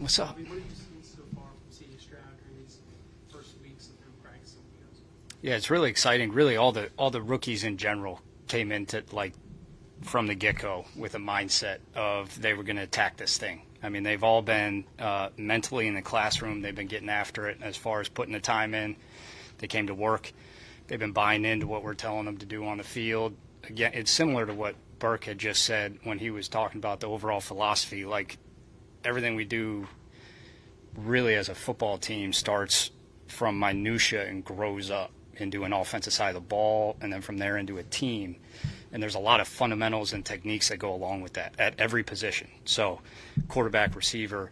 What's up? Bobby, what have you seen so far from C.J. Stroud during these first weeks of him practicing with you guys? Yeah, it's really exciting. Really, all the rookies in general came into from the get-go with a mindset of they were going to attack this thing. I mean, they've all been mentally in the classroom. They've been getting after it as far as putting the time in. They came to work. They've been buying into what we're telling them to do on the field. Again, it's similar to what Burke had just said when he was talking about the overall philosophy. Like, everything we do really as a football team starts from minutia and grows up into an offensive side of the ball, and then from there into a team. And there's a lot of fundamentals and techniques that go along with that at every position. So quarterback, receiver,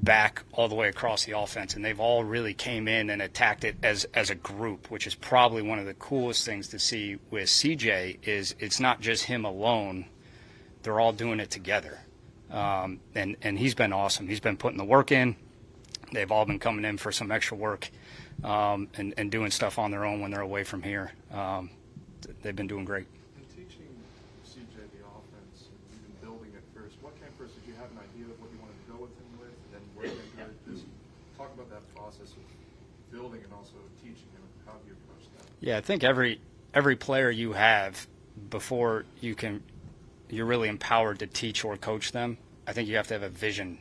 back, all the way across the offense. And they've all really came in and attacked it as a group, which is probably one of the coolest things to see with CJ is it's not just him alone. They're all doing it together. And he's been awesome. He's been putting the work in. They've all been coming in for some extra work and doing stuff on their own when they're away from here. They've been doing great. Teaching C.J. the offense and even building it first, what came first? Did you have an idea of what you wanted to go with him with, and then working into it? Just talk about that process of building and also teaching him. How do you approach that? Yeah, I think every player you have before you're really empowered to teach or coach them, I think you have to have a vision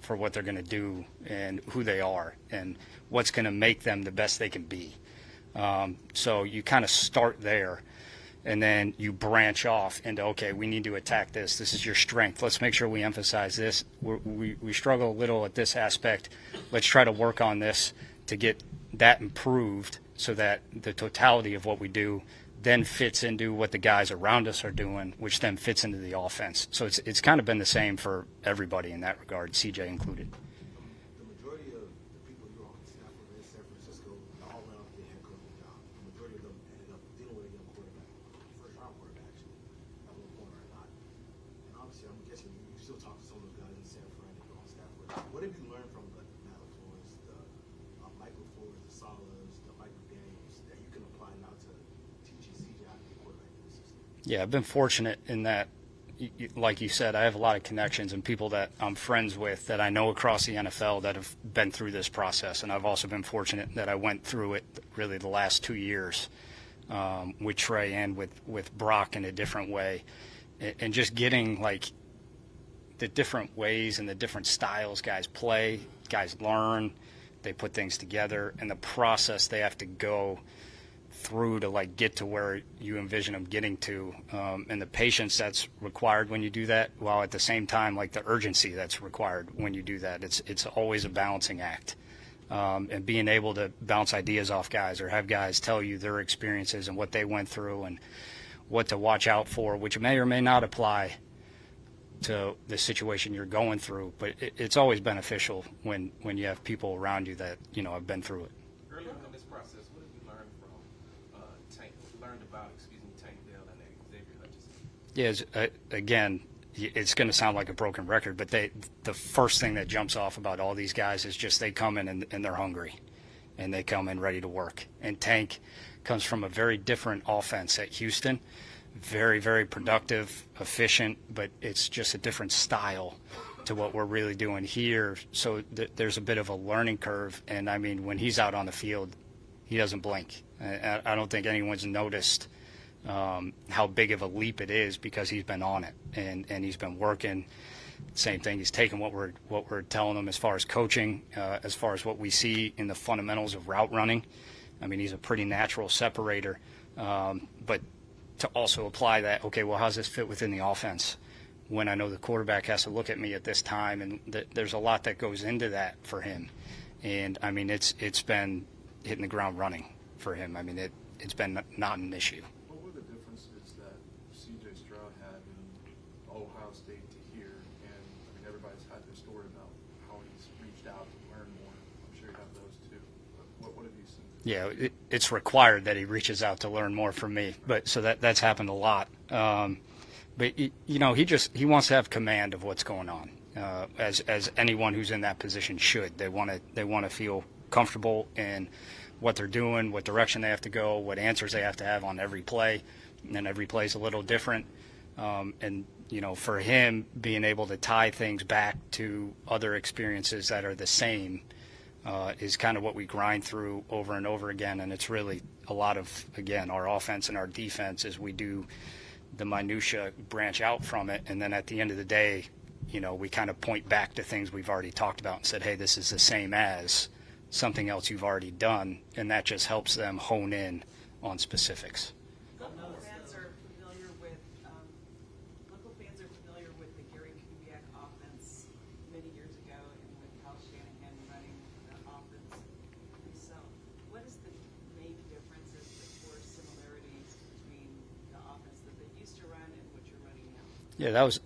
for what they're going to do and who they are and what's going to make them the best they can be. So you kind of start there. And then you branch off into, okay, we need to attack this. This is your strength. Let's make sure we emphasize this. We struggle a little at this aspect. Let's try to work on this to get that improved so that the totality of what we do then fits into what the guys around us are doing, which then fits into the offense. So it's kind of been the same for everybody in that regard, CJ included. The majority of the people you're on staff with in San Francisco all went off the head coaching job. The majority of them ended up dealing with a young quarterback, first-round quarterback, actually, at one point or not. And obviously, I'm guessing you still talk to some of those guys in San Fran that you're on staff with. What have you learned from the Matt LaFleur's, the Michael Floyd's, the Salas, the Michael Daniels that you can apply now to teaching CJ how to be a quarterback in the system? Yeah, I've been fortunate in that, like you said, I have a lot of connections and people that I'm friends with that I know across the NFL that have been through this process. And I've also been fortunate that I went through it really the last 2 years with Trey and with Brock in a different way. And just getting like the different ways and the different styles guys play, guys learn, they put things together, and the process they have to go through to like get to where you envision them getting to, and the patience that's required when you do that, while at the same time like the urgency that's required when you do that. It's always a balancing act, and being able to bounce ideas off guys or have guys tell you their experiences and what they went through and what to watch out for, which may or may not apply to the situation you're going through, but it's always beneficial when you have people around you that have been through it. Early on in this process, what have you learned from Tank Dell and Xavier Hutchinson? Yeah, again, it's going to sound like a broken record, but the first thing that jumps off about all these guys is just they come in and they're hungry, and they come in ready to work. And Tank comes from a very different offense at Houston, very, very productive, efficient, but it's just a different style to what we're really doing here. So there's a bit of a learning curve. And, I mean, when he's out on the field, he doesn't blink. I don't think anyone's noticed how big of a leap it is because he's been on it and he's been working. Same thing, he's taking what we're telling him as far as coaching, as far as what we see in the fundamentals of route running. I mean, he's a pretty natural separator, but to also apply that, okay, well, how's this fit within the offense when I know the quarterback has to look at me at this time, and there's a lot that goes into that for him. And, I mean, it's been hitting the ground running for him. I mean, it's been not an issue. What were the differences that C.J. Stroud had in Ohio State to here? And, I mean, everybody's had their story about how he's reached out to learn more. I'm sure you have those too. But what have you seen? Yeah, it's required that he reaches out to learn more from me. But so that's happened a lot. But he wants to have command of what's going on, as anyone who's in that position should. They want to feel comfortable in what they're doing, what direction they have to go, what answers they have to have on every play, and then every play is a little different. And for him, being able to tie things back to other experiences that are the same is kind of what we grind through over and over again. And it's really a lot of, again, our offense and our defense as we do the minutia branch out from it. And then at the end of the day, we kind of point back to things we've already talked about and said, hey, this is the same as something else you've already done. And that just helps them hone in on specifics. Local fans are familiar with the Gary Kubiak offense many years ago, and with Kyle Shanahan running the offense himself. What is the main differences or similarities between the offense that they used to run and what you're running now? Yeah, that was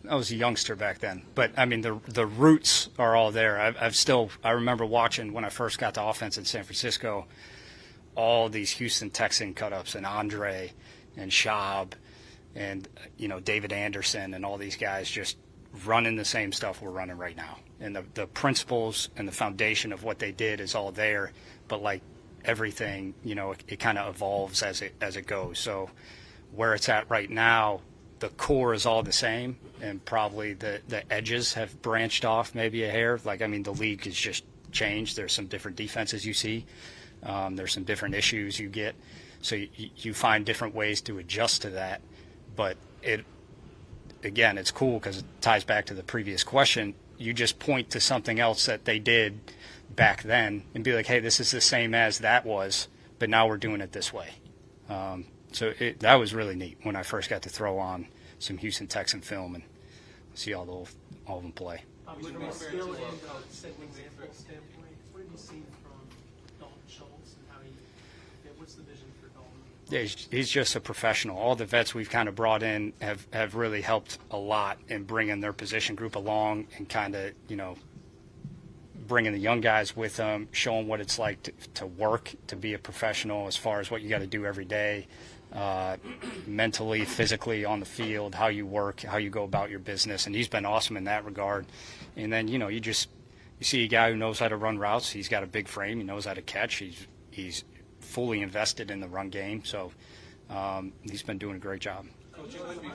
I was a youngster back then, but I mean the roots are all there. I remember watching when I first got to offense in San Francisco, all these Houston Texan cut-ups and Andre and Schaub and David Anderson and all these guys just running the same stuff we're running right now. And the principles and the foundation of what they did is all there, but like everything, it kind of evolves as it goes. So where it's at right now, the core is all the same, and probably the edges have branched off maybe a hair. The league has just changed. There's some different defenses you see. There's some different issues you get. So you find different ways to adjust to that. But it's cool because it ties back to the previous question. You just point to something else that they did back then and be like, hey, this is the same as that was, but now we're doing it this way. So that was really neat when I first got to throw on some Houston Texan film and see all of them play. From a skill and setting example standpoint, what have you seen from Dalton Schultz and what's the vision for Dalton? Yeah, he's just a professional. All the vets we've kind of brought in have really helped a lot in bringing their position group along and kind of, bringing the young guys with them, showing what it's like to work, to be a professional as far as what you got to do every day, mentally, physically on the field, how you work, how you go about your business. And he's been awesome in that regard. And then, you see a guy who knows how to run routes. He's got a big frame. He knows how to catch. He's fully invested in the run game. So he's been doing a great job. Coach, it wouldn't be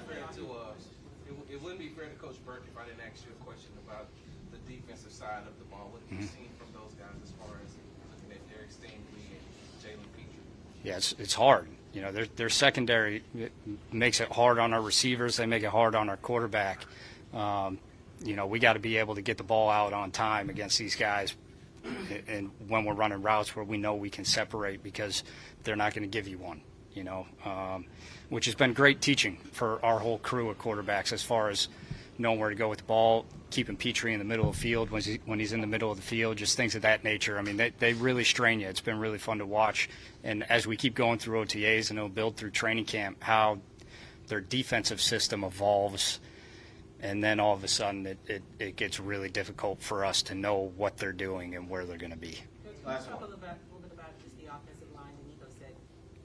fair to Coach Burke if I didn't ask you a question about the defensive side of the ball. What have you seen from those guys as far as looking at Derek Stingley and Jalen Petrie? Yeah, it's hard. Their secondary makes it hard on our receivers. They make it hard on our quarterback. We got to be able to get the ball out on time against these guys, and when we're running routes where we know we can separate, because they're not going to give you one. Which has been great teaching for our whole crew of quarterbacks as far as knowing where to go with the ball, keeping Petrie in the middle of the field when he's in the middle of the field, just things of that nature. I mean, they really strain you. It's been really fun to watch. And as we keep going through OTAs and it'll build through training camp, how their defensive system evolves, and then all of a sudden it gets really difficult for us to know what they're doing and where they're going to be. Coach, can you talk a little bit about just the offensive line? And Nico said it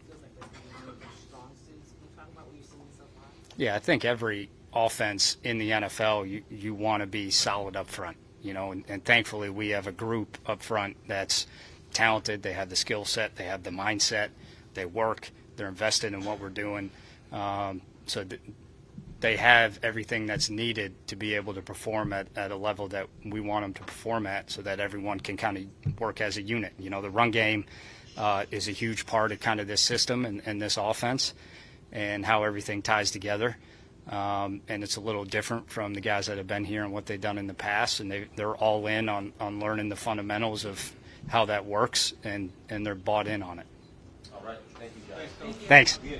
feels like there's one of their strong suits. Can you talk about what you've seen so far? Yeah, I think every offense in the NFL, you want to be solid up front, and thankfully we have a group up front that's talented. They have the skill set, they have the mindset, they work, they're invested in what we're doing. They have everything that's needed to be able to perform at a level that we want them to perform at, so that everyone can kind of work as a unit. The run game is a huge part of kind of this system and this offense and how everything ties together. And it's a little different from the guys that have been here and what they've done in the past, and they're all in on learning the fundamentals of how that works, and they're bought in on it. All right. Thank you, guys. Thanks. Yeah.